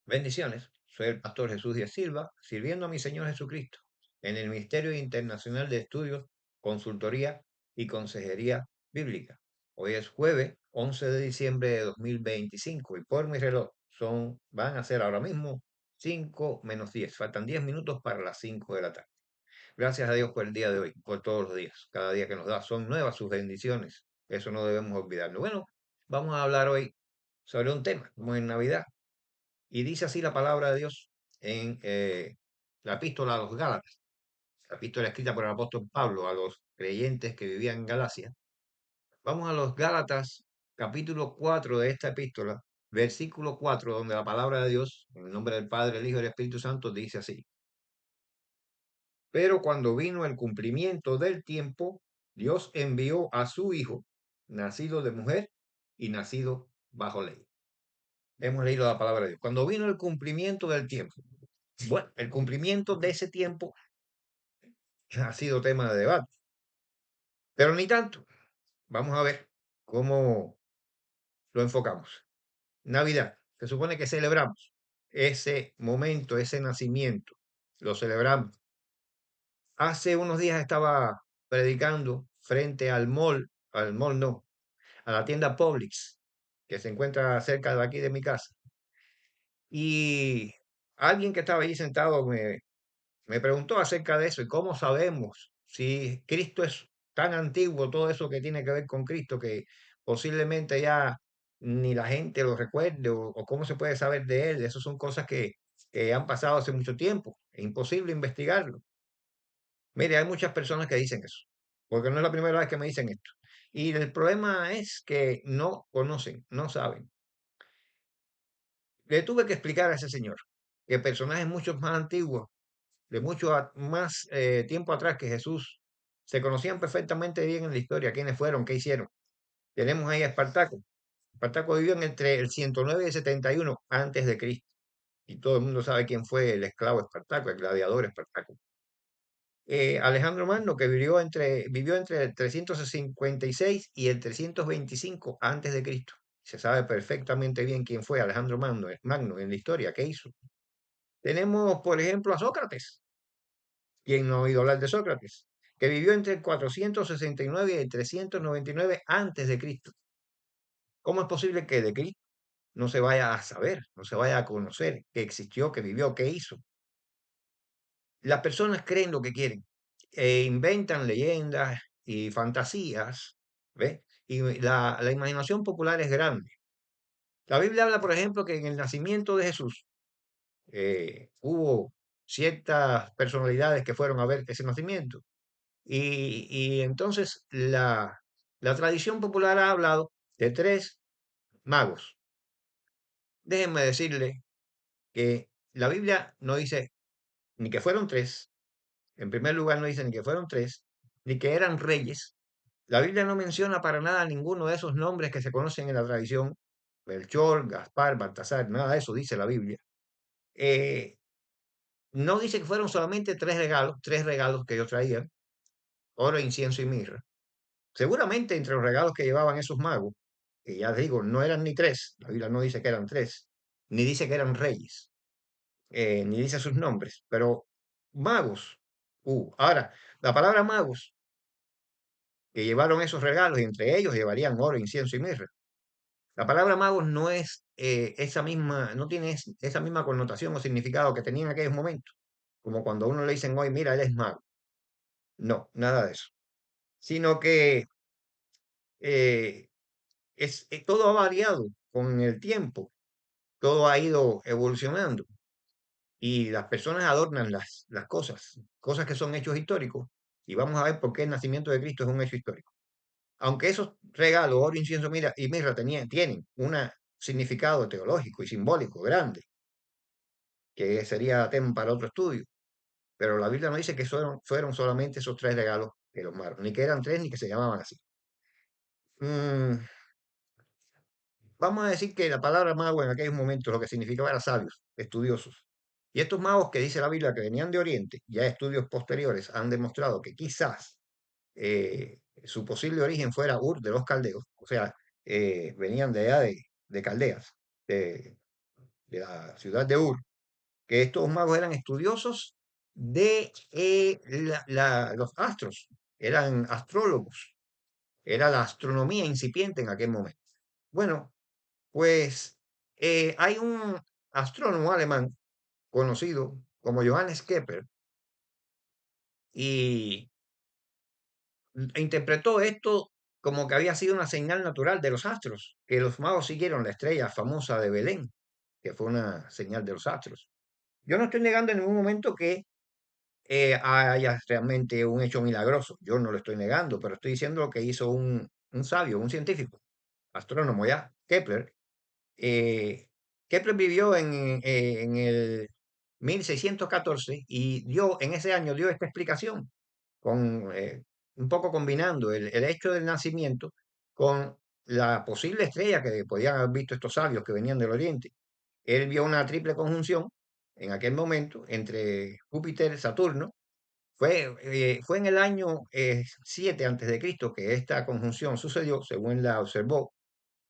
Bendiciones. Soy el pastor Jesús Díaz Silva, sirviendo a mi Señor Jesucristo en el Ministerio Internacional de Estudios, Consultoría y Consejería Bíblica. Hoy es jueves 11 de diciembre de 2025 y por mi reloj van a ser ahora mismo 5 menos 10. Faltan 10 minutos para las 5 de la tarde. Gracias a Dios por el día de hoy, por todos los días. Cada día que nos da son nuevas sus bendiciones. Eso no debemos olvidarlo. Bueno, vamos a hablar hoy sobre un tema, como en Navidad. Y dice así la palabra de Dios en la epístola a los Gálatas, la epístola escrita por el apóstol Pablo a los creyentes que vivían en Galacia. Vamos a los Gálatas, capítulo 4 de esta epístola, versículo 4, donde la palabra de Dios, en el nombre del Padre, el Hijo y el Espíritu Santo, dice así. Pero cuando vino el cumplimiento del tiempo, Dios envió a su Hijo, nacido de mujer y nacido bajo ley. Hemos leído la palabra de Dios. Cuando vino el cumplimiento del tiempo. Bueno, el cumplimiento de ese tiempo ha sido tema de debate, pero ni tanto. Vamos a ver cómo lo enfocamos. Navidad, se supone que celebramos ese momento, ese nacimiento. Lo celebramos. Hace unos días estaba predicando frente al mall no, a la tienda Publix, que se encuentra cerca de aquí de mi casa. Y alguien que estaba allí sentado me preguntó acerca de eso y cómo sabemos si Cristo es tan antiguo, todo eso que tiene que ver con Cristo, que posiblemente ya ni la gente lo recuerde o cómo se puede saber de él. Esas son cosas que han pasado hace mucho tiempo. Es imposible investigarlo. Mire, hay muchas personas que dicen eso, porque no es la primera vez que me dicen esto. Y el problema es que no conocen, no saben. Le tuve que explicar a ese señor que personajes mucho más antiguos de más tiempo atrás que Jesús, se conocían perfectamente bien en la historia quiénes fueron, qué hicieron. Tenemos ahí a Espartaco. Espartaco vivió entre el 109 y el 71 antes de Cristo. Y todo el mundo sabe quién fue el esclavo Espartaco, el gladiador Espartaco. Alejandro Magno, que vivió entre el 356 y el 325 antes de Cristo. Se sabe perfectamente bien quién fue Alejandro Magno en la historia, qué hizo. Tenemos, por ejemplo, a Sócrates. ¿Quién no ha oído hablar de Sócrates? Que vivió entre el 469 y el 399 antes de Cristo. ¿Cómo es posible que de Cristo no se vaya a saber, no se vaya a conocer que existió, que vivió, que hizo? Las personas creen lo que quieren, inventan leyendas y fantasías, ¿ves? Y la imaginación popular es grande. La Biblia habla, por ejemplo, que en el nacimiento de Jesús hubo ciertas personalidades que fueron a ver ese nacimiento. Y entonces la tradición popular ha hablado de tres magos. Déjenme decirle que la Biblia no dice ni que fueron tres, en primer lugar no dice ni que fueron tres, ni que eran reyes. La Biblia no menciona para nada ninguno de esos nombres que se conocen en la tradición, Melchor, Gaspar, Baltasar, nada de eso dice la Biblia. Eh, no dice que fueron solamente tres regalos que ellos traían, oro, incienso y mirra. Seguramente entre los regalos que llevaban esos magos, que ya digo, no eran ni tres, la Biblia no dice que eran tres, ni dice que eran reyes, ni dice sus nombres, pero magos. Ahora, la palabra magos, que llevaron esos regalos, y entre ellos llevarían oro, incienso y mirra. La palabra magos no es esa misma, no tiene esa misma connotación o significado que tenía en aquellos momentos, como cuando a uno le dicen hoy, mira, él es mago. No, nada de eso. Sino que eh, todo ha variado con el tiempo, todo ha ido evolucionando y las personas adornan las cosas que son hechos históricos. Y vamos a ver por qué el nacimiento de Cristo es un hecho histórico. Aunque esos regalos, oro, incienso, mira, y mirra, tienen un significado teológico y simbólico grande, que sería tema para otro estudio. Pero la Biblia no dice que fueron solamente esos tres regalos que los maros, ni que eran tres, ni que se llamaban así. Mm, Vamos a decir que la palabra mago en aquellos momentos lo que significaba era sabios, estudiosos. Y estos magos que dice la Biblia que venían de Oriente, ya estudios posteriores han demostrado que quizás su posible origen fuera Ur de los caldeos, o sea, venían de allá de Caldeas, de, de la ciudad de Ur, que estos magos eran estudiosos de los astros, eran astrólogos, era la astronomía incipiente en aquel momento. Bueno, pues hay un astrónomo alemán conocido como Johannes Kepler y interpretó esto como que había sido una señal natural de los astros, que los magos siguieron la estrella famosa de Belén, que fue una señal de los astros. Yo no estoy negando en ningún momento que haya realmente un hecho milagroso, yo no lo estoy negando, pero estoy diciendo lo que hizo un sabio, un científico, astrónomo ya, Kepler. eh, Kepler vivió en el 1614 y en ese año dio esta explicación un poco combinando el hecho del nacimiento con la posible estrella que podían haber visto estos sabios que venían del Oriente. Él vio una triple conjunción en aquel momento entre Júpiter y Saturno. Fue en el año 7 antes de Cristo que esta conjunción sucedió, según él la observó.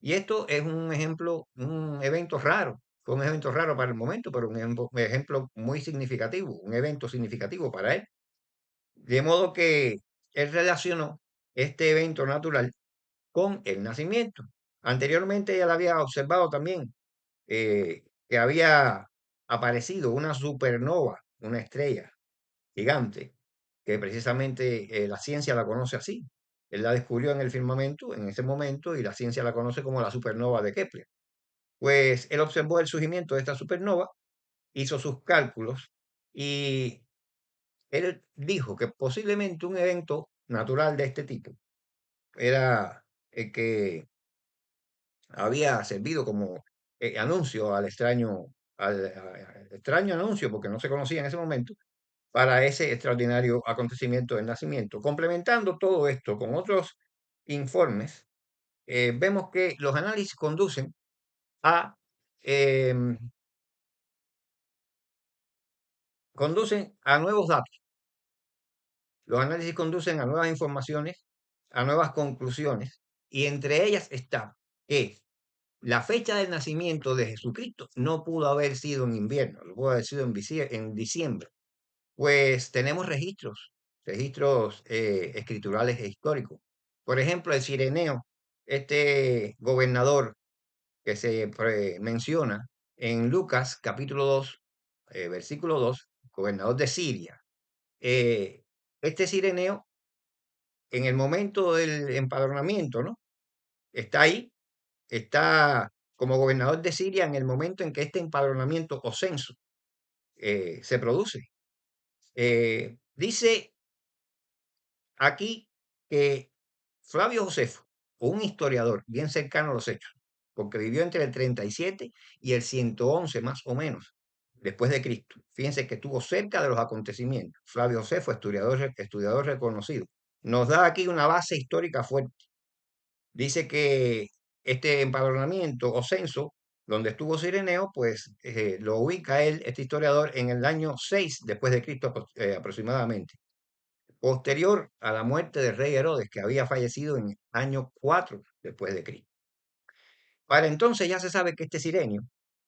Y esto es un ejemplo, un evento raro. Fue un evento raro para el momento, pero un ejemplo muy significativo, un evento significativo para él. De modo que él relacionó este evento natural con el nacimiento. Anteriormente ya lo había observado también, que había aparecido una supernova, una estrella gigante, que precisamente la ciencia la conoce así. Él la descubrió en el firmamento en ese momento y la ciencia la conoce como la supernova de Kepler. Pues él observó el surgimiento de esta supernova, hizo sus cálculos y él dijo que posiblemente un evento natural de este tipo era el que había servido como anuncio al extraño anuncio, porque no se conocía en ese momento, para ese extraordinario acontecimiento del nacimiento. Complementando todo esto con otros informes, vemos que los análisis a, em, conducen a nuevos datos. Los análisis conducen a nuevas informaciones, a nuevas conclusiones, y entre ellas está que la fecha del nacimiento de Jesucristo no pudo haber sido en invierno, lo pudo haber sido en diciembre, pues tenemos registros escriturales e históricos. Por ejemplo, el Cireneo, este gobernador que se menciona en Lucas capítulo 2, versículo 2, gobernador de Siria. Eh, este Cireneo, en el momento del empadronamiento, ¿no? Está ahí, está como gobernador de Siria en el momento en que este empadronamiento o censo se produce. Dice aquí que Flavio Josefo, un historiador bien cercano a los hechos, porque vivió entre el 37 y el 111 más o menos después de Cristo. Fíjense que estuvo cerca de los acontecimientos. Flavio Josefo, estudiador reconocido, nos da aquí una base histórica fuerte. Dice que este empadronamiento o censo donde estuvo Cireneo, pues lo ubica él, este historiador, en el año 6 después de Cristo aproximadamente, posterior a la muerte del rey Herodes, que había fallecido en el año 4 después de Cristo. Para entonces ya se sabe que este Cirenio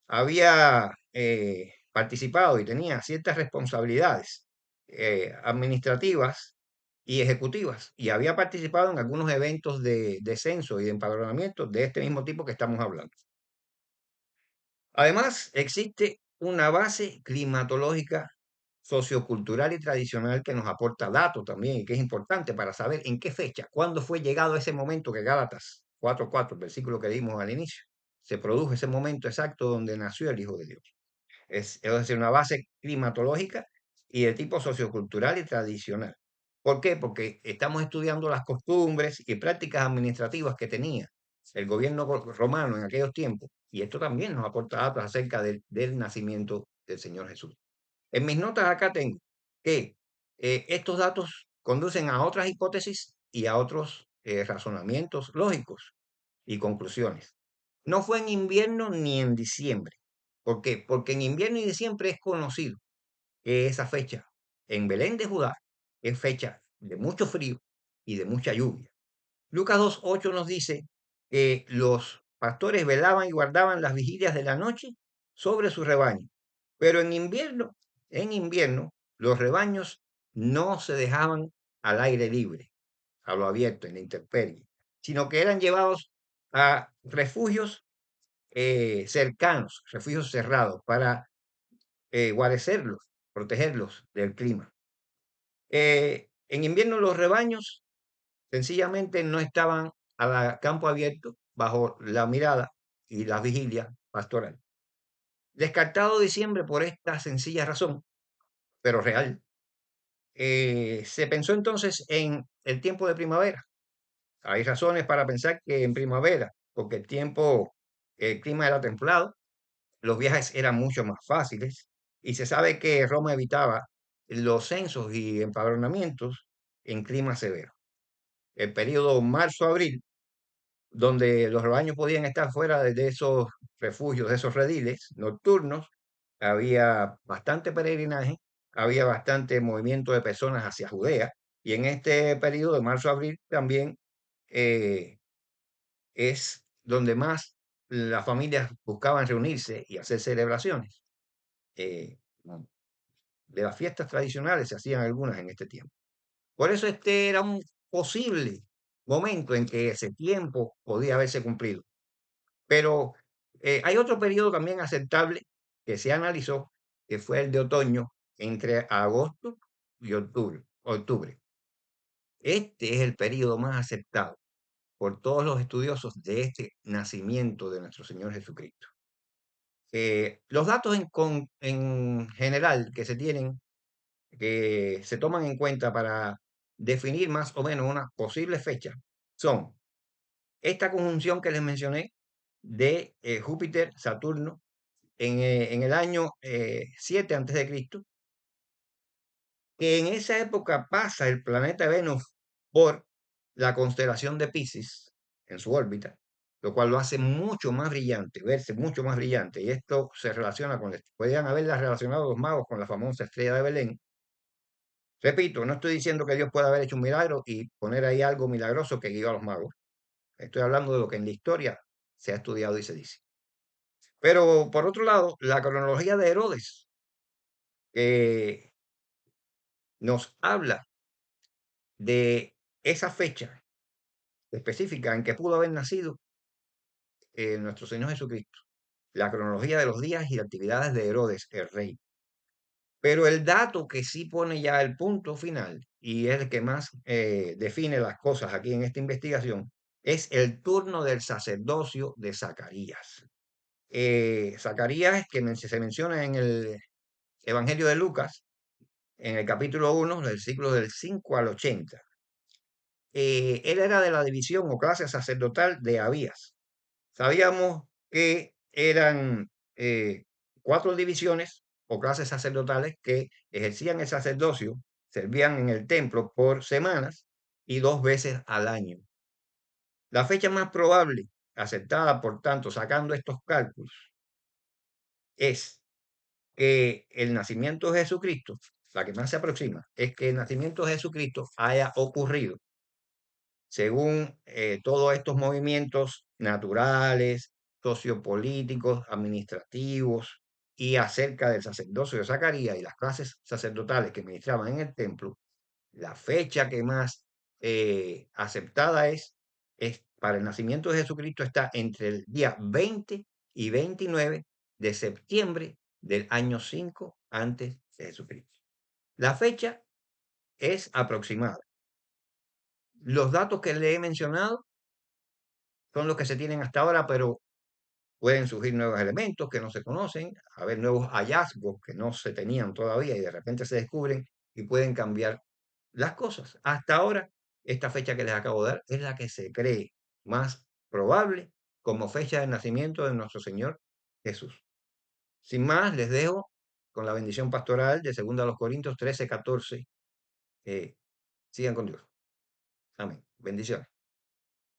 había participado y tenía ciertas responsabilidades administrativas y ejecutivas, y había participado en algunos eventos de censo y de empadronamiento de este mismo tipo que estamos hablando. Además, existe una base climatológica, sociocultural y tradicional que nos aporta datos también y que es importante para saber en qué fecha, cuándo fue llegado ese momento que Gálatas 4:4, el versículo que dimos al inicio, se produjo ese momento exacto donde nació el Hijo de Dios. Es decir, una base climatológica y de tipo sociocultural y tradicional. ¿Por qué? Porque estamos estudiando las costumbres y prácticas administrativas que tenía el gobierno romano en aquellos tiempos, y esto también nos aporta datos acerca del nacimiento del Señor Jesús. En mis notas acá tengo que estos datos conducen a otras hipótesis y a otros razonamientos lógicos y conclusiones. No fue en invierno ni en diciembre. ¿Por qué? Porque en invierno y diciembre es conocido que esa fecha en Belén de Judá es fecha de mucho frío y de mucha lluvia. Lucas 2:8 nos dice que los pastores velaban y guardaban las vigilias de la noche sobre su rebaño. Pero en invierno, los rebaños no se dejaban al aire libre, a lo abierto, en la intemperie, sino que eran llevados a refugios cercanos, refugios cerrados, para guarecerlos, protegerlos del clima. En invierno los rebaños sencillamente no estaban a campo abierto bajo la mirada y la vigilia pastoral. Descartado diciembre por esta sencilla razón, pero real, se pensó entonces en el tiempo de primavera. Hay razones para pensar que en primavera, porque el clima era templado, los viajes eran mucho más fáciles y se sabe que Roma evitaba los censos y empadronamientos en clima severo. El periodo marzo-abril, donde los rebaños podían estar fuera de esos refugios, de esos rediles nocturnos, había bastante peregrinaje, había bastante movimiento de personas hacia Judea, y en este periodo de marzo-abril también eh, es donde más las familias buscaban reunirse y hacer celebraciones. eh, de las fiestas tradicionales se hacían algunas en este tiempo. Por eso este era un posible momento en que ese tiempo podía haberse cumplido. Pero hay otro periodo también aceptable que se analizó, que fue el de otoño, entre agosto y octubre. Este es el periodo más aceptado por todos los estudiosos de este nacimiento de nuestro Señor Jesucristo. Los datos en general que se tienen, que se toman en cuenta para definir más o menos una posible fecha, son esta conjunción que les mencioné de Júpiter, Saturno, en el año 7 antes de Cristo, que en esa época pasa el planeta Venus por la constelación de Piscis en su órbita, lo cual lo hace mucho más brillante, verse mucho más brillante. Y esto se relaciona podrían haberla relacionado los magos con la famosa estrella de Belén. Repito, no estoy diciendo que Dios pueda haber hecho un milagro y poner ahí algo milagroso que guió a los magos. Estoy hablando de lo que en la historia se ha estudiado y se dice. Pero por otro lado, la cronología de Herodes nos habla de esa fecha específica en que pudo haber nacido nuestro Señor Jesucristo, la cronología de los días y actividades de Herodes, el rey. Pero el dato que sí pone ya el punto final y es el que más define las cosas aquí en esta investigación es el turno del sacerdocio de Zacarías. Zacarías, que se menciona en el Evangelio de Lucas, en el capítulo 1, del ciclo del 5 al 80. Él era de la división o clase sacerdotal de Abías. Sabíamos que eran 4 divisiones o clases sacerdotales que ejercían el sacerdocio, servían en el templo por semanas y 2 veces al año. La fecha más probable, aceptada por tanto, sacando estos cálculos, es que el nacimiento de Jesucristo, la que más se aproxima, es que el nacimiento de Jesucristo haya ocurrido según todos estos movimientos naturales, sociopolíticos, administrativos y acerca del sacerdocio de Zacarías y las clases sacerdotales que ministraban en el templo, la fecha que más aceptada es para el nacimiento de Jesucristo está entre el día 20 y 29 de septiembre del año 5 antes de Jesucristo. La fecha es aproximada. Los datos que le he mencionado son los que se tienen hasta ahora, pero pueden surgir nuevos elementos que no se conocen, haber nuevos hallazgos que no se tenían todavía y de repente se descubren y pueden cambiar las cosas. Hasta ahora, esta fecha que les acabo de dar es la que se cree más probable como fecha de nacimiento de nuestro Señor Jesús. Sin más, les dejo con la bendición pastoral de 2 Corintios 13:14. Sigan con Dios. Amén. Bendiciones.